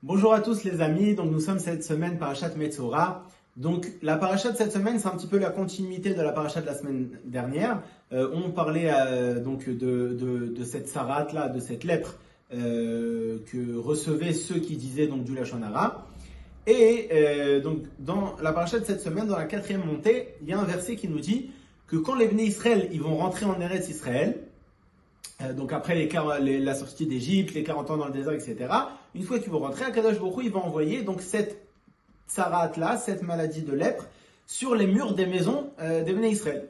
Bonjour à tous les amis, donc nous sommes cette semaine parashat Metzora. Donc la parasha de cette semaine, c'est un petit peu la continuité de la parasha de la semaine dernière. On parlait donc de cette sarat là, de cette lèpre que recevaient ceux qui disaient donc du Lashon Hara. Et donc dans la parasha de cette semaine, dans la 4e montée, il y a un verset qui nous dit que quand les Bnei Israël ils vont rentrer en Eretz Israël, donc après la sortie d'Égypte, les 40 ans dans le désert, etc. Une fois qu'ils vont rentrer, Akadosh Baruch Hu, il va envoyer donc cette tsarat-là, cette maladie de lèpre, sur les murs des maisons des Bnei Israël.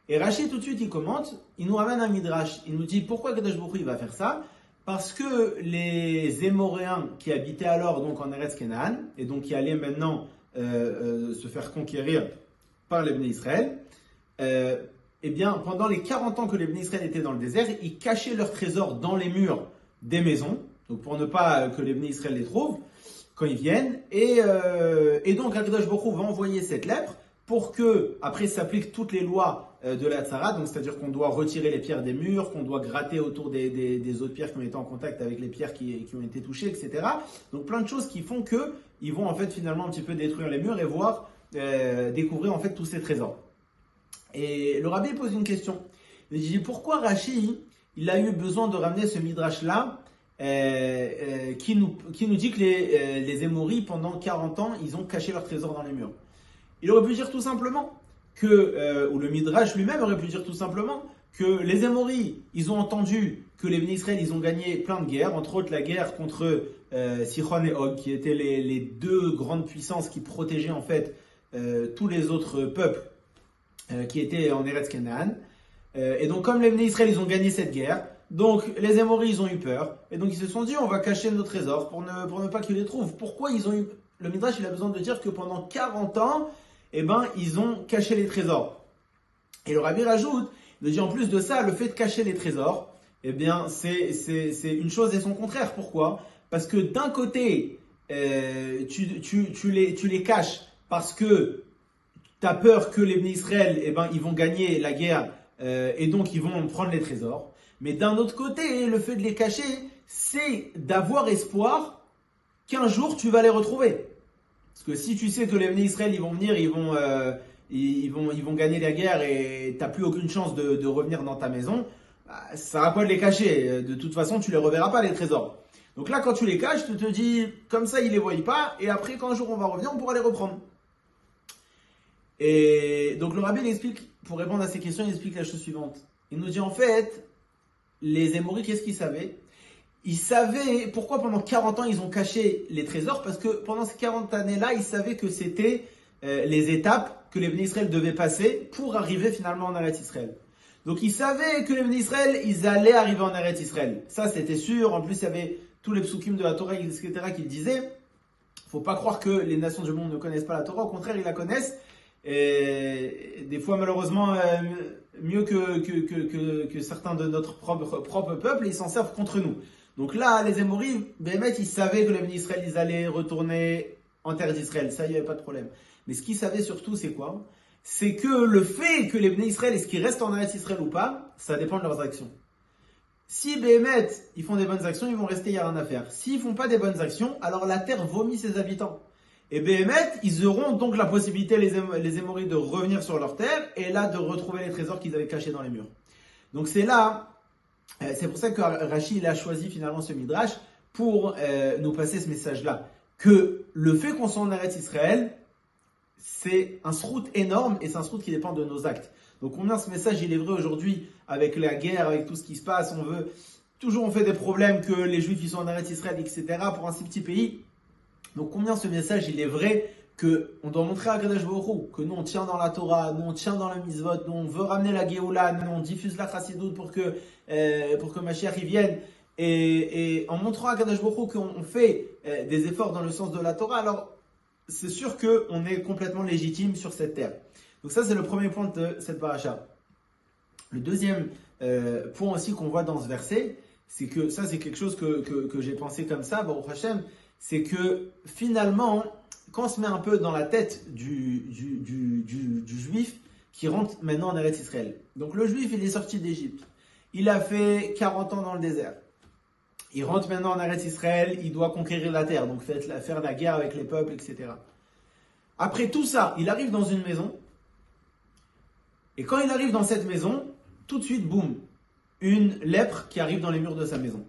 Et Rashi tout de suite il commente, il nous ramène un midrash, il nous dit pourquoi Akadosh Baruch Hu il va faire ça. Parce que les Émoréens qui habitaient alors donc en Eretz Canaan, et donc qui allaient maintenant se faire conquérir par les Bnei Israël, eh bien, pendant les 40 ans que les Bnei Israël étaient dans le désert, ils cachaient leurs trésors dans les murs des maisons, donc pour ne pas que les Bnei Israël les trouvent quand ils viennent. Et donc, Akadosh Baruch Hu va envoyer cette lèpre pour que, après, s'appliquent toutes les lois de la Tzara, donc c'est-à-dire qu'on doit retirer les pierres des murs, qu'on doit gratter autour des autres pierres qui ont été en contact avec les pierres qui ont été touchées, etc. Donc, plein de choses qui font qu'ils vont en fait finalement un petit peu détruire les murs et voir, découvrir en fait tous ces trésors. Et le rabbi pose une question. Il dit pourquoi Rashi il a eu besoin de ramener ce midrash-là qui nous dit que les Émoris, pendant 40 ans, ils ont caché leurs trésors dans les murs. Il aurait pu dire tout simplement ou le midrash lui-même aurait pu dire tout simplement que les Émoris, ils ont entendu que les Bnei Israël, ils ont gagné plein de guerres, entre autres la guerre contre Sichon et Og, qui étaient les deux grandes puissances qui protégeaient en fait tous les autres peuples qui étaient en Eretz Canaan. Et donc, comme les Bnei Israël, ils ont gagné cette guerre, donc les Émoris, ils ont eu peur. Et donc, ils se sont dit, on va cacher nos trésors pour ne pas qu'ils les trouvent. Pourquoi ils ont eu... Le Midrash, il a besoin de dire que pendant 40 ans, eh ben, ils ont caché les trésors. Et le Rabbi rajoute, il dit en plus de ça, le fait de cacher les trésors, eh bien, c'est une chose et son contraire. Pourquoi ? Parce que d'un côté, tu les caches parce que tu as peur que les Bnei Israël, eh ben, ils vont gagner la guerre et donc ils vont prendre les trésors. Mais d'un autre côté, le fait de les cacher, c'est d'avoir espoir qu'un jour tu vas les retrouver. Parce que si tu sais que les Bnei Israël, ils vont venir, ils vont gagner la guerre et tu n'as plus aucune chance de revenir dans ta maison, bah, ça va pas de les cacher. De toute façon, tu les reverras pas, les trésors. Donc là, quand tu les caches, tu te dis, comme ça, ils les voient pas, et après, quand un jour on va revenir, on pourra les reprendre. Et donc le rabbi il explique, pour répondre à ces questions, il explique la chose suivante. Il nous dit en fait, les Émoris, qu'est-ce qu'ils savaient ? Ils savaient pourquoi pendant 40 ans ils ont caché les trésors, parce que pendant ces 40 années-là, ils savaient que c'était les étapes que les Bnei Israël devaient passer pour arriver finalement en Eretz Israël. Donc ils savaient que les Bnei Israël, ils allaient arriver en Eretz Israël. Ça c'était sûr, en plus il y avait tous les psukim de la Torah, etc. qui le disaient. Faut pas croire que les nations du monde ne connaissent pas la Torah, au contraire ils la connaissent. Et des fois malheureusement mieux que certains de notre propre peuple, ils s'en servent contre nous. Donc là, les Émoris, Béhémet, ils savaient que les Bnei Israël, ils allaient retourner en terre d'Israël, ça, il n'y avait pas de problème. Mais ce qu'ils savaient surtout, c'est quoi ? C'est que le fait que les Bnei Israël, est-ce qu'ils restent en Eretz Israël ou pas, ça dépend de leurs actions. Si Béhémet, ils font des bonnes actions, ils vont rester, il n'y a rien à faire. S'ils font pas des bonnes actions, alors la terre vomit ses habitants. Et Béhémet, ils auront donc la possibilité, les Émoris, de revenir sur leur terre et là de retrouver les trésors qu'ils avaient cachés dans les murs. Donc c'est pour ça que Rashi il a choisi finalement ce midrash pour nous passer ce message-là. Que le fait qu'on soit en Eretz Israël, c'est un srout énorme et c'est un srout qui dépend de nos actes. Donc combien ce message il est vrai aujourd'hui avec la guerre, avec tout ce qui se passe, on fait des problèmes que les Juifs ils sont en Eretz Israël, etc. pour un si petit pays. Donc combien ce message il est vrai que on doit montrer à Akadosh Baruch Hu que nous on tient dans la Torah, nous on tient dans la mitzvot, nous on veut ramener la Géoula, nous on diffuse la Chassidoute pour que Mashiach y vienne et en montrant à Akadosh Baruch Hu qu'on fait des efforts dans le sens de la Torah, alors c'est sûr qu'on est complètement légitime sur cette terre. Donc ça c'est le premier point de cette paracha. Le deuxième point aussi qu'on voit dans ce verset, c'est que ça c'est quelque chose que j'ai pensé comme ça, Baruch Hashem, c'est que finalement, quand on se met un peu dans la tête du juif qui rentre maintenant en Eretz Israël. Donc le juif, il est sorti d'Égypte. Il a fait 40 ans dans le désert. Il rentre maintenant en Eretz Israël, il doit conquérir la terre, donc faire la guerre avec les peuples, etc. Après tout ça, il arrive dans une maison, et quand il arrive dans cette maison, tout de suite, boum, une lèpre qui arrive dans les murs de sa maison.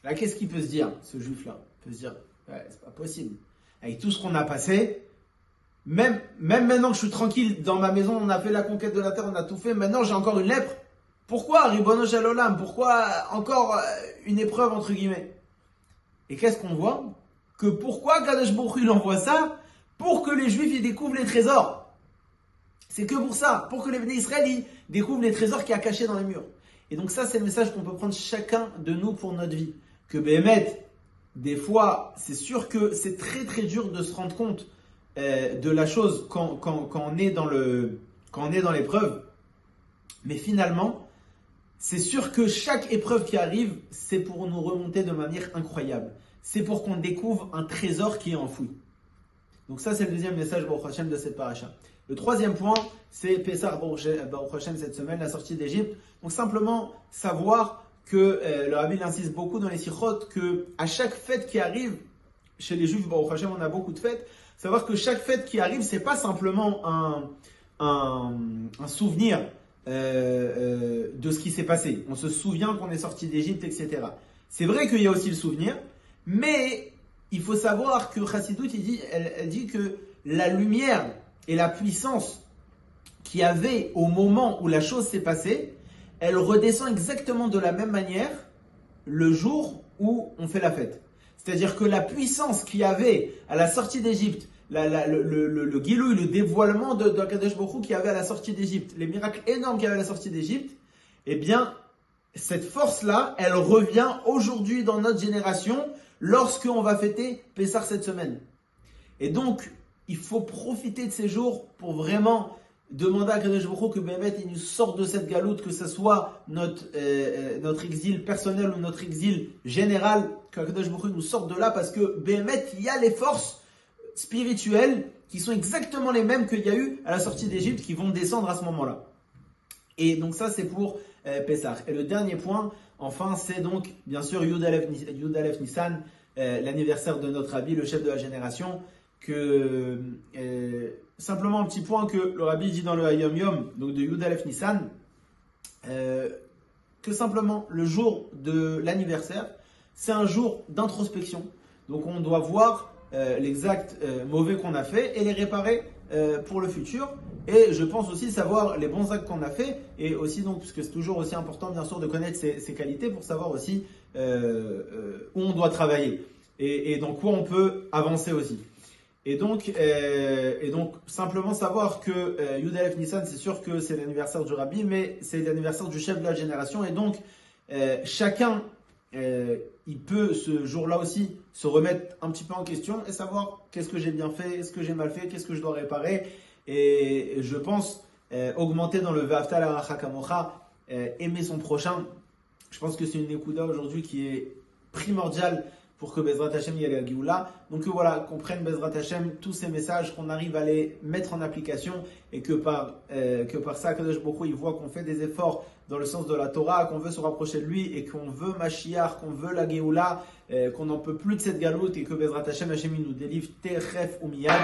Là, qu'est-ce qu'il peut se dire, ce juif-là? Il peut se dire, ouais, c'est pas possible. Avec tout ce qu'on a passé, même maintenant que je suis tranquille dans ma maison, on a fait la conquête de la terre, on a tout fait, maintenant j'ai encore une lèpre. Pourquoi, Ribono Shel Olam? Pourquoi encore une épreuve, entre guillemets? Et qu'est-ce qu'on voit? Que pourquoi Kadosh Baruch Hu il envoie ça? Pour que les Juifs ils découvrent les trésors. C'est que pour ça, pour que les Béné Israël ils découvrent les trésors qu'il y a cachés dans les murs. Et donc ça, c'est le message qu'on peut prendre chacun de nous pour notre vie. Que Béhémet, des fois, c'est sûr que c'est très très dur de se rendre compte de la chose quand on est dans l'épreuve. Mais finalement, c'est sûr que chaque épreuve qui arrive, c'est pour nous remonter de manière incroyable. C'est pour qu'on découvre un trésor qui est enfoui. Donc ça, c'est le deuxième message Baruch Hashem de cette paracha. Le troisième point, c'est Pessah Baruch Hashem cette semaine, la sortie d'Égypte. Donc simplement savoir que le Rabbi insiste beaucoup dans les sichot que à chaque fête qui arrive, chez les Juifs Baruch Hashem, on a beaucoup de fêtes. Savoir que chaque fête qui arrive, c'est pas simplement un souvenir de ce qui s'est passé. On se souvient qu'on est sorti d'Égypte, etc. C'est vrai qu'il y a aussi le souvenir, mais il faut savoir que Chassidut, elle dit que la lumière et la puissance qu'il y avait au moment où la chose s'est passée, elle redescend exactement de la même manière le jour où on fait la fête. C'est-à-dire que la puissance qu'il y avait à la sortie d'Égypte, le guilouille, le dévoilement de Kadosh Baruch Hu qu'il y avait à la sortie d'Égypte, les miracles énormes qu'il y avait à la sortie d'Égypte, eh bien, cette force-là, elle revient aujourd'hui dans notre génération lorsqu'on va fêter Pessah cette semaine. Et donc, il faut profiter de ces jours pour vraiment demander à Kadosh Baruch Hu que Béhémet il nous sorte de cette galoute, que ce soit notre exil personnel ou notre exil général, que Kadosh Baruch Hu nous sorte de là, parce que Béhémet, il y a les forces spirituelles qui sont exactement les mêmes qu'il y a eu à la sortie d'Égypte qui vont descendre à ce moment-là. Et donc ça c'est pour Pessah. Et le dernier point, enfin, c'est donc bien sûr Yud Aleph Nissan, l'anniversaire de notre Rabbi, le chef de la génération, que simplement un petit point que le Rabbi dit dans le Hayom Yom, donc de Yud Aleph Nissan, que simplement le jour de l'anniversaire, c'est un jour d'introspection. Donc on doit voir l'exact mauvais qu'on a fait et les réparer pour le futur. Et je pense aussi savoir les bons actes qu'on a fait, et aussi donc, puisque c'est toujours aussi important bien sûr de connaître ses qualités pour savoir aussi où on doit travailler et dans quoi on peut avancer aussi. Et donc simplement savoir que Yud Aleph Nissan, c'est sûr que c'est l'anniversaire du Rabbi, mais c'est l'anniversaire du chef de la génération, et donc chacun il peut ce jour-là aussi se remettre un petit peu en question et savoir qu'est-ce que j'ai bien fait, est-ce que j'ai mal fait, qu'est-ce que je dois réparer. Et je pense augmenter dans le Ve'afta l'Aracha Kamocha, aimer son prochain. Je pense que c'est une Nekuda aujourd'hui qui est primordiale pour que Bezrat Hashem y ait la Géoula. Donc voilà, qu'on prenne Bezrat Hashem tous ces messages, qu'on arrive à les mettre en application, et que par ça, Kadosh Baruch Hu, il voit qu'on fait des efforts dans le sens de la Torah, qu'on veut se rapprocher de lui, et qu'on veut Mashiach, qu'on veut la Géoula, qu'on n'en peut plus de cette galoute, et que Bezrat Hashem, Hashem il nous délivre Teref ou Miyad.